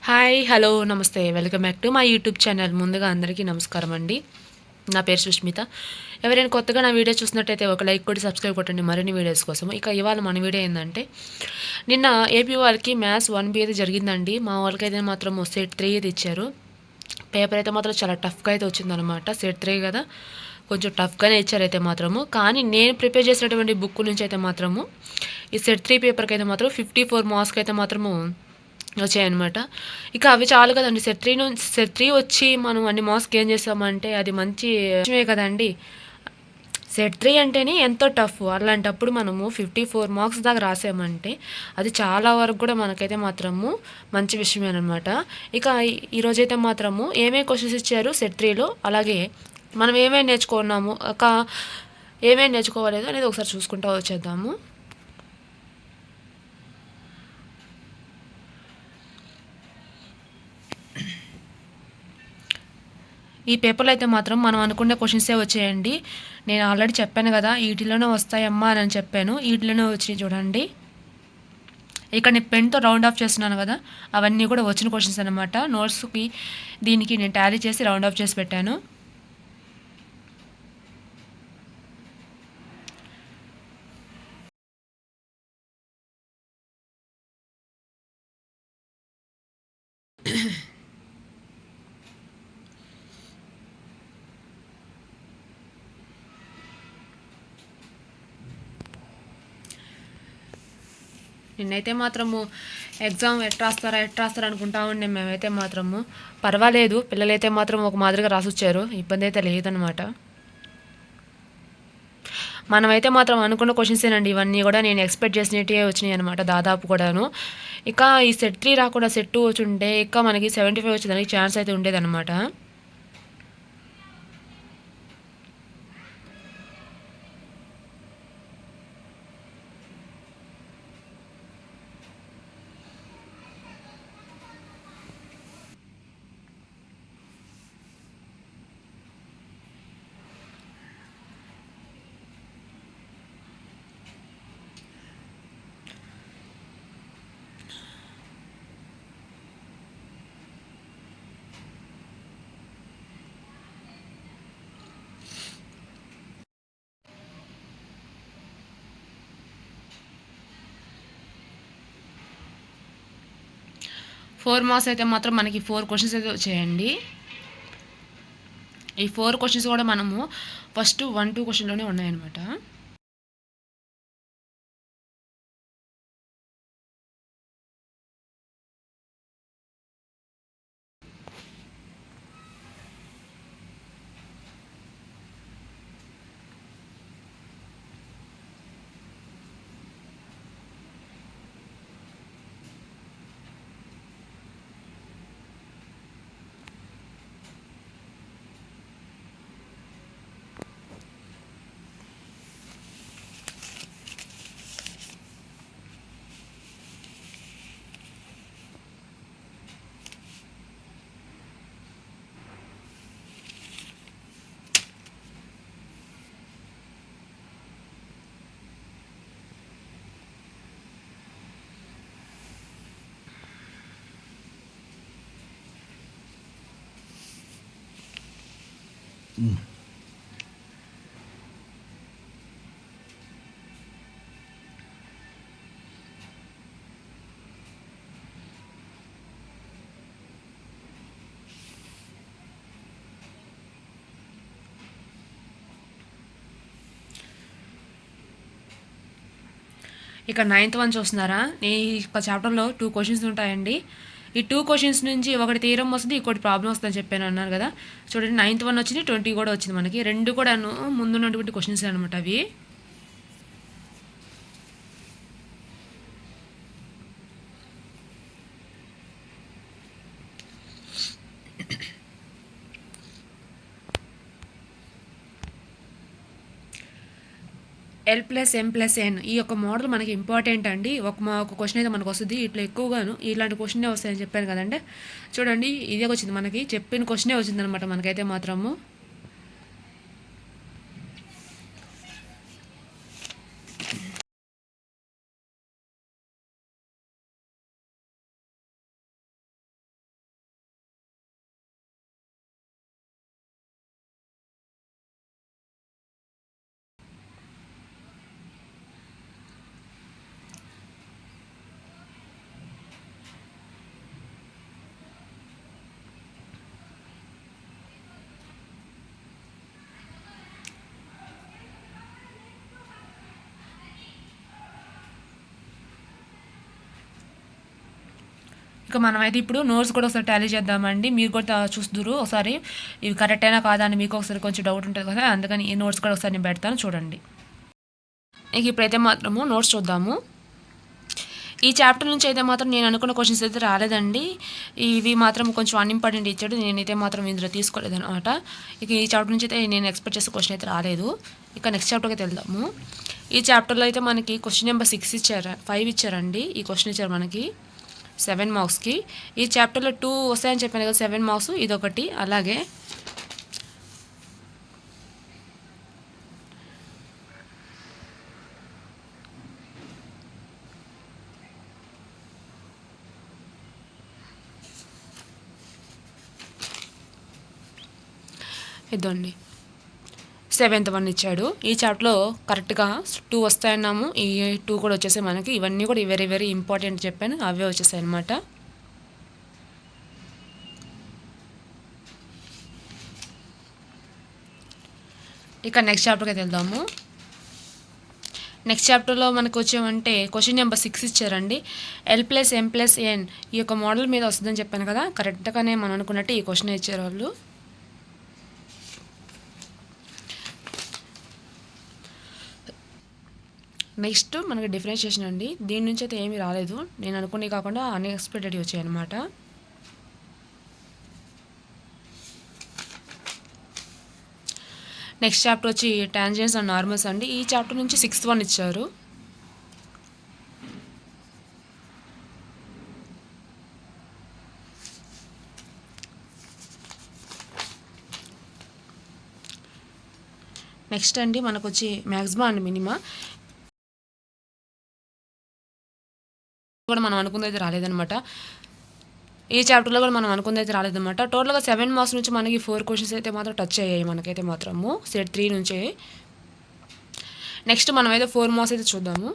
Hi, hello, నమస్తే. Welcome back to my YouTube channel. ముందుగా అందరికీ నమస్కారం అండి. నా పేరు సుష్మిత. ఎవరైనా కొత్తగా నా వీడియో చూసినట్టయితే ఒక లైక్ కొట్టి సబ్స్క్రైబ్ కొట్టండి మరిన్ని వీడియోస్ కోసం. ఇక ఇవాళ మన వీడియో ఏందంటే, నిన్న ఏపీ వాళ్ళకి మ్యాథ్స్ 1B అయితే జరిగిందండి. మా వాళ్ళకైతే మాత్రం సెట్ 3 అయితే ఇచ్చారు. పేపర్ అయితే మాత్రం చాలా టఫ్‌గా అయితే వచ్చిందనమాట. సెట్ 3 కదా! కొంచెం టఫ్‌గానే ఇచ్చారైతే మాత్రము. కానీ నేను ప్రిపేర్ చేసినటువంటి బుక్ నుంచి అయితే మాత్రము ఈ సెట్ 3 పేపర్‌కైతే మాత్రం 54 మార్క్స్‌కైతే మాత్రము వచ్చాయన్నమాట. ఇక అవి చాలు కదండీ. సెట్ 3 వచ్చి మనం అన్ని మార్క్స్ గెయిన్ చేసామంటే అది మంచి విషయమే కదండీ. సెట్ 3 అంటేనే ఎంతో టఫ్. అలాంటప్పుడు మనము 54 మార్క్స్ దాకా రాసామంటే అది చాలా వరకు కూడా మనకైతే మాత్రము మంచి విషయమేననమాట. ఇక ఈరోజైతే మాత్రము ఏమేమి క్వెషన్స్ ఇచ్చారు సెట్ 3లో, అలాగే మనం ఏమేమి నేర్చుకున్నాము, ఏమేమి నేర్చుకోవాలేదు అనేది ఒకసారి చూసుకుంటూ వచ్చేద్దాము. ఈ పేపర్‌లో అయితే మాత్రం మనం అనుకున్న క్వెషన్సే వచ్చాయండి. నేను ఆల్రెడీ చెప్పాను గదా! ఈటిలోనే వస్తాయమ్మా అని చెప్పాను. ఈటిలోనే వచ్చినియి చూడండి. ఇక్కడ నేను పెన్‌తో రౌండ్ ఆఫ్ చేస్తున్నాను గదా! అవన్నీ కూడా వచ్చిన క్వెషన్స్ అనమాట. నోట్స్‌కి దీనికి నేను టాలీ చేసి రౌండ్ ఆఫ్ చేసి పెట్టాను. నిన్నైతే మాత్రము ఎగ్జామ్ ఎట్రాస్తారా అనుకుంటా ఉండే మేమైతే మాత్రము. పర్వాలేదు, పిల్లలైతే మాత్రం ఒక మాదిరిగా రాసొచ్చారు. ఇబ్బంది అయితే లేదనమాట. మనమైతే మాత్రం అనుకున్న క్వెషన్సేనండి ఇవన్నీ గూడా. నేను ఎక్స్‌పెక్ట్ చేసినటియే వచ్చినాయనమాట దాదాపు కూడాను. ఇక ఈ సెట్ 3 రాకుండా సెట్ 2 వచ్చుంటే ఇక మనకి 75 వచ్చేదానికి ఛాన్స్ అయితే ఉండేదనమాట. ఫోర్ మార్క్స్ అయితే మాత్రం మనకి 4 క్వెషన్స్ అయితే వచ్చాయండి. ఈ 4 క్వెషన్స్ కూడా మనము ఫస్ట్ 1, 2 క్వెషన్‌లోనే ఉన్నాయన్నమాట. ఇక నైన్త్ వన్ చూస్తున్నారా? ఈ యొక్క చాప్టర్‌లో 2 క్వెషన్స్ ఉంటాయండి. ఈ 2 క్వెషన్స్ నుంచి ఒకటి థియరమ్ వస్తది, ఇంకోటి ప్రాబ్లమ్ వస్తదని చెప్పాను అన్నాను గదా! చూడండి, నైన్త్ వన్ వచ్చింది, 20 కూడా వచ్చింది మనకి. 2 కూడాను ముందున్నటువంటి క్వెషన్సే అనమాట అవి. L+M+N ఈ యొక్క మోడల్ మనకి ఇంపార్టెంట్ అండి. ఒక క్వెషన్ అయితే మనకొస్తది. ఇట్లా ఎక్కువగాను ఇలాంటి క్వెషనే వస్తాయని చెప్పాను కదండీ! చూడండి, ఇదే వచ్చింది మనకి. చెప్పిన క్వెషనే వచ్చిందనమాట మనకైతే మాత్రము. ఇక మనమైతే ఇప్పుడు నోట్స్ కూడా ఒకసారి టాలీ చేద్దామండి. మీరు కూడా చూస్తురు ఒకసారి ఇవి కరెక్ట్ అయినా కాదా అని మీకు ఒకసారి కొంచెం డౌట్ ఉంటుంది కదా, అందుకని ఈ నోట్స్ కూడా ఒకసారి నేను పెడతాను చూడండి. ఇక ఇప్పుడైతే మాత్రము నోట్స్ చూద్దాము. ఈ చాప్టర్ నుంచి అయితే మాత్రం నేను అనుకున్న క్వశ్చన్స్ అయితే రాలేదండి. ఇవి మాత్రం కొంచెం అన్ఇంపార్టెంట్ ఇచ్చాడు, నేనైతే మాత్రం ఇందులో తీసుకోలేదు అనమాట. ఇక ఈ చాప్టర్ నుంచి అయితే నేను ఎక్స్పెక్ట్ చేసే క్వశ్చన్ అయితే రాలేదు. ఇక నెక్స్ట్ చాప్టర్కి అయితే వెళ్దాము. ఈ చాప్టర్లో అయితే మనకి క్వశ్చన్ నెంబర్ 5 ఇచ్చారండి. ఈ క్వశ్చన్ ఇచ్చారు మనకి 7 మార్క్స్కి. ఈ చాప్టర్లో 2 వస్తాయని చెప్పాను కదా, 7 మార్క్స్ ఇదొకటి. అలాగే ఇదండి 7th 1 ఇచ్చాడు. ఈ చాప్టర్లో కరెక్ట్గా 2 వస్తాయన్నాము. ఈ 2 కూడా వచ్చేసాయి మనకి. ఇవన్నీ కూడా వెరీ వెరీ ఇంపార్టెంట్ చెప్పాను, అవే వచ్చేసాయి అనమాట. ఇక నెక్స్ట్ చాప్టర్కి అయితే వెళ్దాము. నెక్స్ట్ చాప్టర్లో మనకు వచ్చేమంటే క్వశ్చన్ నెంబర్ 6 ఇచ్చారండి. L+M+N ఈ యొక్క మోడల్ మీద వస్తుందని చెప్పాను కదా, కరెక్ట్గానే మనం అనుకున్నట్టు ఈ క్వశ్చన్ ఇచ్చారు వాళ్ళు. నెక్స్ట్ మనకి డిఫరెన్షియేషన్ అండి. దీని నుంచి అయితే ఏమీ రాలేదు, నేను అనుకునే కాకుండా అన్ఎక్స్పెక్టెడ్ వచ్చాయి అనమాట. నెక్స్ట్ చాప్టర్ వచ్చి టాంజెంట్స్ అండ్ నార్మల్స్ అండి. ఈ చాప్టర్ నుంచి 6th 1 ఇచ్చారు. నెక్స్ట్ అండి మనకు వచ్చి మ్యాక్సిమా అండ్ మినిమా కూడా మనం అనుకుందైతే రాలేదనమాట. ఈ చాప్టర్లో కూడా మనం అనుకుందైతే రాలేదన్నమాట. టోటల్గా 7 మార్క్స్ నుంచి మనకి 4 క్వశ్చన్స్ అయితే మాత్రం టచ్ అయ్యాయి మనకైతే మాత్రము సెట్ 3 నుంచే. నెక్స్ట్ మనం అయితే 4 మార్క్స్ అయితే చూద్దాము.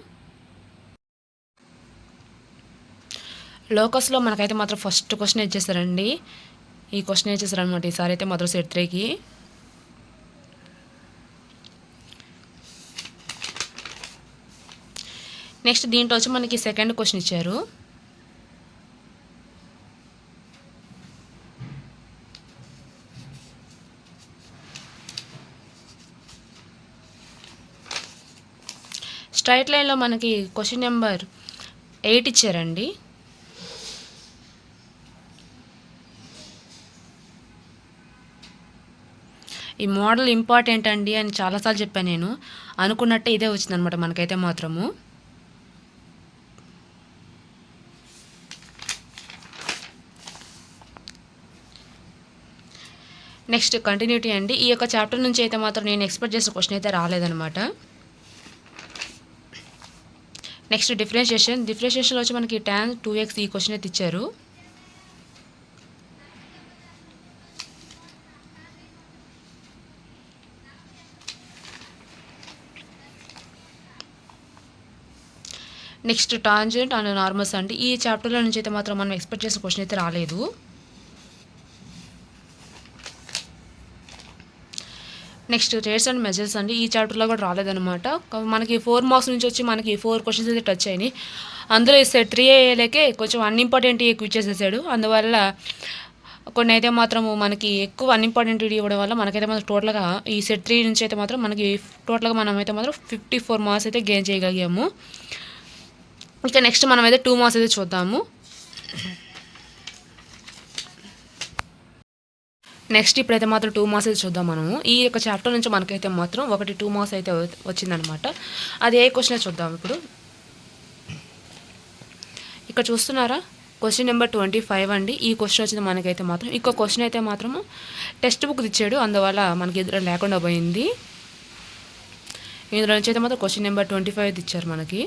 లోకస్లో మనకైతే మాత్రం ఫస్ట్ క్వశ్చన్ ఇచ్చేస్తారండి. ఈ క్వశ్చన్ ఇచ్చేస్తారనమాట ఈసారి అయితే మాత్రం సెట్ 3కి. నెక్స్ట్ దీంట్లో వచ్చి మనకి సెకండ్ క్వశ్చన్ ఇచ్చారు. స్ట్రైట్ లైన్లో మనకి క్వశ్చన్ నెంబర్ 8 ఇచ్చారండి. ఈ మోడల్ ఇంపార్టెంట్ అండి అని చాలాసార్లు చెప్పాను నేను, అనుకున్నట్టే ఇదే వచ్చిందనమాట మనకైతే మాత్రము. నెక్స్ట్ కంటిన్యూటీ అండి. ఈ యొక్క చాప్టర్ నుంచి అయితే మాత్రం నేను ఎక్స్పెక్ట్ చేసిన క్వశ్చన్ అయితే రాలేదనమాట. నెక్స్ట్ డిఫరెన్షియేషన్లో వచ్చి మనకి tan 2x ఈ క్వశ్చన్ అయితే ఇచ్చారు. నెక్స్ట్ టాంజెంట్ అండ్ నార్మల్స్ అండి. ఈ చాప్టర్లో నుంచి అయితే మాత్రం మనం ఎక్స్పెక్ట్ చేసిన క్వశ్చన్ అయితే రాలేదు. నెక్స్ట్ రేట్స్ అండ్ మెజర్స్ అండి. ఈ చాప్టర్లో కూడా రాలేదనమాట. మనకి 4 మార్క్స్ నుంచి వచ్చి మనకి 4 క్వశ్చన్స్ అయితే టచ్ అయినాయి. అందులో ఈ సెట్ 3 అయ్యేలకే కొంచెం అన్ఇంపార్టెంట్ ఎక్కువ ఇచ్చేసేసాడు. అందువల్ల కొన్ని అయితే మాత్రము మనకి ఎక్కువ అన్ఇంపార్టెంట్ ఇవ్వడం వల్ల మనకైతే మాత్రం టోటల్గా ఈ సెట్ 3 నుంచి అయితే మాత్రం మనకి టోటల్గా మనం అయితే మాత్రం 54 మార్క్స్ అయితే గెయిన్ చేయగలిగాము. ఇక నెక్స్ట్ మనం అయితే 2 మార్క్స్ అయితే చూద్దాము. నెక్స్ట్ ఇప్పుడైతే మాత్రం 2 మార్క్స్ అయితే చూద్దాం మనము. ఈ యొక్క చాప్టర్ నుంచి మనకైతే మాత్రం 2 మార్క్స్ అయితే వచ్చిందనమాట. అది ఏ క్వశ్చన్ చూద్దాం ఇప్పుడు. ఇక్కడ చూస్తున్నారా క్వశ్చన్ నెంబర్ 25 అండి. ఈ క్వశ్చన్ వచ్చింది మనకైతే మాత్రం. ఇంకో క్వశ్చన్ అయితే మాత్రము టెక్స్ట్ బుక్ ఇచ్చాడు, అందువల్ల మనకి ఎదురు లేకుండా పోయింది. ఇందులో నుంచి అయితే మాత్రం క్వశ్చన్ నెంబర్ 25 ఇచ్చారు మనకి.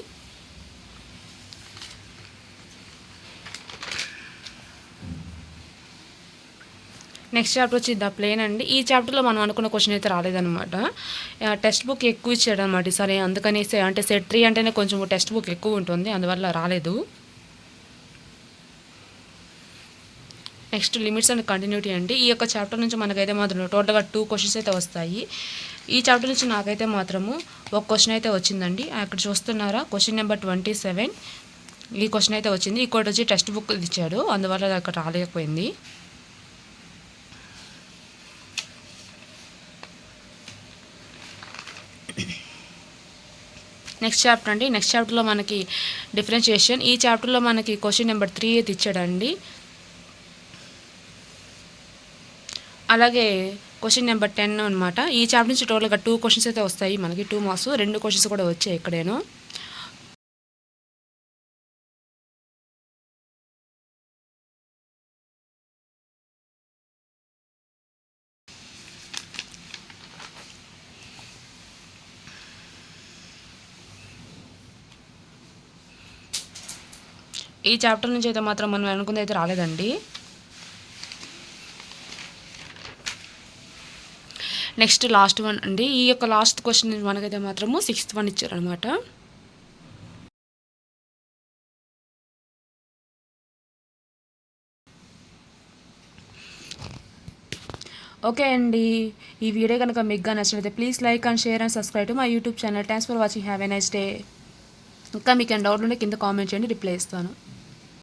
నెక్స్ట్ చాప్టర్ వచ్చి ద ప్లేన్ అండి. ఈ చాప్టర్లో మనం అనుకున్న క్వశ్చన్ అయితే రాలేదనమాట. టెక్స్ట్ బుక్ ఎక్కువ ఇచ్చాడు అనమాట సరే, అందుకని అంటే సెట్ 3 అంటేనే కొంచెం టెక్స్ట్ బుక్ ఎక్కువ ఉంటుంది, అందువల్ల రాలేదు. నెక్స్ట్ లిమిట్స్ అండ్ కంటిన్యూటీ అండి. ఈ యొక్క చాప్టర్ నుంచి మనకైతే మాత్రం టోటల్గా 2 క్వశ్చన్స్ అయితే వస్తాయి. ఈ చాప్టర్ నుంచి నాకైతే మాత్రము ఒక క్వశ్చన్ అయితే వచ్చిందండి. అక్కడ చూస్తున్నారా క్వశ్చన్ నెంబర్ 27. ఈ క్వశ్చన్ అయితే వచ్చింది. ఇంకోటి వచ్చి టెక్స్ట్ బుక్ ఇచ్చాడు, అందువల్ల అది అక్కడ రాలేకపోయింది. నెక్స్ట్ చాప్టర్ అండి. నెక్స్ట్ చాప్టర్లో మనకి డిఫరెన్షియేషన్. ఈ చాప్టర్లో మనకి క్వశ్చన్ నెంబర్ 3 అయితే ఇచ్చాడండి. అలాగే క్వశ్చన్ నెంబర్ 10 అనమాట. ఈ చాప్టర్ నుంచి టోటల్గా 2 క్వశ్చన్స్ అయితే వస్తాయి మనకి, 2 మార్క్స్. 2 క్వశ్చన్స్ కూడా వచ్చాయి ఇక్కడేను. ఈ చాప్టర్ నుంచి అయితే మాత్రం మనం అనుకుంది అయితే రాలేదండి. నెక్స్ట్ లాస్ట్ వన్ అండి. ఈ యొక్క లాస్ట్ క్వశ్చన్ మనకైతే మాత్రము 6th వన్ ఇచ్చారనమాట. ఓకే అండి, ఈ వీడియో కనుక మీకు నచ్చినట్లయితే please like and share and subscribe to my YouTube channel. Thanks for watching. Have a nice day. ఇంకా మీకు డౌట్ ఉంటే కింద కామెంట్ చేయండి, రిప్లై ఇస్తాను.